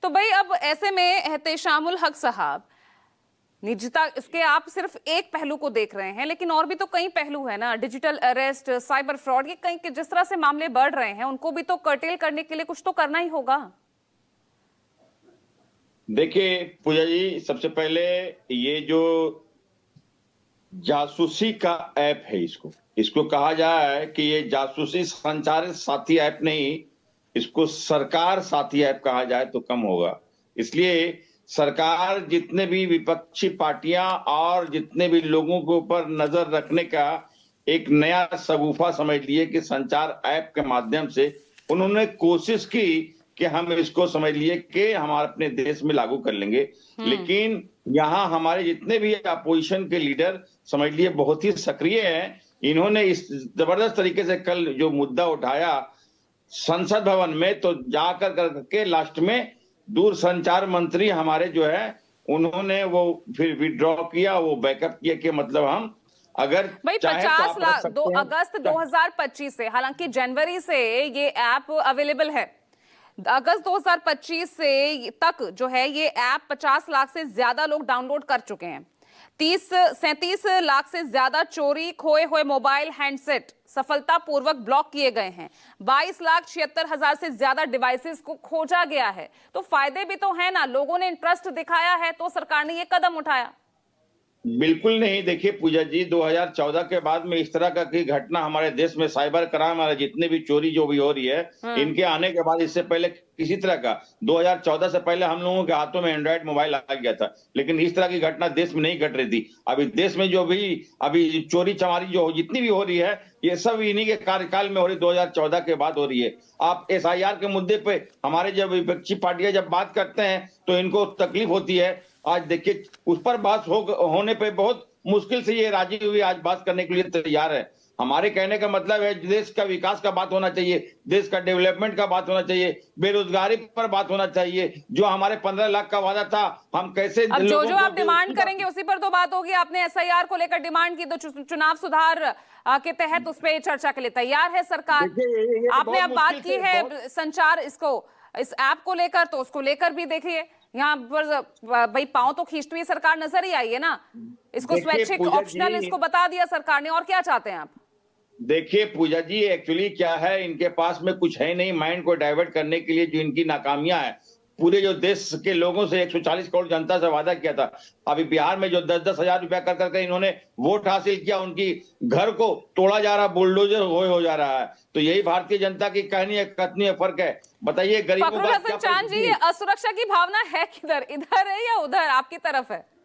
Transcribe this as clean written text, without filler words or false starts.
तो भाई अब ऐसे में एहतेशामुल हक साहब, निजता इसके आप सिर्फ एक पहलू को देख रहे हैं, लेकिन और भी तो कई पहलू है ना, डिजिटल अरेस्ट, साइबर फ्रॉड, ये कई जिस तरह से मामले बढ़ रहे हैं उनको भी तो कर्टेल करने के लिए कुछ तो करना ही होगा। देखिए पूजा जी, सबसे पहले ये जो जासूसी का ऐप है, इसको इसको कहा जाए कि ये जासूसी संचारित साथी ऐप नहीं, इसको सरकार साथी ऐप कहा जाए तो कम होगा। इसलिए सरकार जितने भी विपक्षी पार्टियां और जितने भी लोगों के ऊपर नजर रखने का एक नया शगुफा समझ लिए कि संचार ऐप के माध्यम से उन्होंने कोशिश की कि हम इसको समझ लिए कि हम अपने देश में लागू कर लेंगे। लेकिन यहाँ हमारे जितने भी अपोजिशन के लीडर समझ लिए बहुत ही सक्रिय हैं। इन्होंने इस जबरदस्त तरीके से कल जो मुद्दा उठाया संसद भवन में, तो जाकर करके लास्ट में दूरसंचार मंत्री हमारे जो है उन्होंने वो फिर विड्रॉ किया, वो बैकअप किया कि मतलब हम अगर भाई चाहे तो 50 आप रख लाख सकते हैं। अगस्त 2025 से, हालांकि जनवरी से ये ऐप अवेलेबल है, अगस्त 2025 से तक जो है ये ऐप 50 लाख से ज्यादा लोग डाउनलोड कर चुके हैं। 37 लाख से ज्यादा चोरी, खोए हुए मोबाइल हैंडसेट सफलतापूर्वक ब्लॉक किए गए हैं। 22,76,000 से ज्यादा डिवाइसेस को खोजा गया है। तो फायदे भी तो है ना, लोगों ने इंटरेस्ट दिखाया है तो सरकार ने ये कदम उठाया। बिल्कुल नहीं। देखिए पूजा जी, 2014 के बाद में इस तरह का की घटना हमारे देश में साइबर क्राइम वाला जितने भी चोरी जो भी हो रही है, इनके आने के बाद इससे पहले किसी तरह का 2014 से पहले हम लोगों के हाथों में एंड्रॉइड मोबाइल आ गया था, लेकिन इस तरह की घटना देश में नहीं घट रही थी। अभी देश में जो भी अभी चोरी चमारी जो जितनी भी हो रही है, ये सब इन्हीं के कार्यकाल में हो रही, 2014 के बाद हो रही है। आप एसआईआर के मुद्दे पे हमारे जब विपक्षी पार्टियां जब बात करते हैं तो इनको तकलीफ होती है। आज देखिए उस पर बात होने पे बहुत मुश्किल से ये राजी हुई आज बात करने के लिए तैयार है। हमारे कहने का मतलब है देश का विकास का बात होना चाहिए, देश का डेवलपमेंट का बात होना चाहिए, बेरोजगारी पर बात होना चाहिए। जो हमारे 15 लाख का वादा था, हम कैसे अब जो आप डिमांड करेंगे उसी पर तो बात होगी। आपने एसआईआर को लेकर डिमांड की तो चुनाव सुधार के तहत उस पर चर्चा के लिए तैयार है सरकार। आपने अब बात की है संचार इस ऐप को लेकर, तो उसको लेकर भी देखिए यहाँ पर भाई पांव तो खींचती हुई सरकार नजर ही आई है ना। इसको स्वैच्छिक ऑप्शनल इसको बता दिया सरकार ने, और क्या चाहते हैं आप? देखिए पूजा जी, एक्चुअली क्या है, इनके पास में कुछ है नहीं माइंड को डाइवर्ट करने के लिए। जो इनकी नाकामियां है, पूरे जो देश के लोगों से 140 करोड़ जनता से वादा किया था, अभी बिहार में जो 10-10 हजार रुपया कर करके इन्होंने वोट हासिल किया, उनकी घर को तोड़ा जा रहा, बुलडोजर हो जा रहा है। तो यही भारतीय जनता की कहानी है, कथनी है, फर्क है। बताइए गरीबों फखरुल हसन चांद जी, ये असुरक्षा की भावना है किधर, इधर है या उधर, आपकी तरफ है?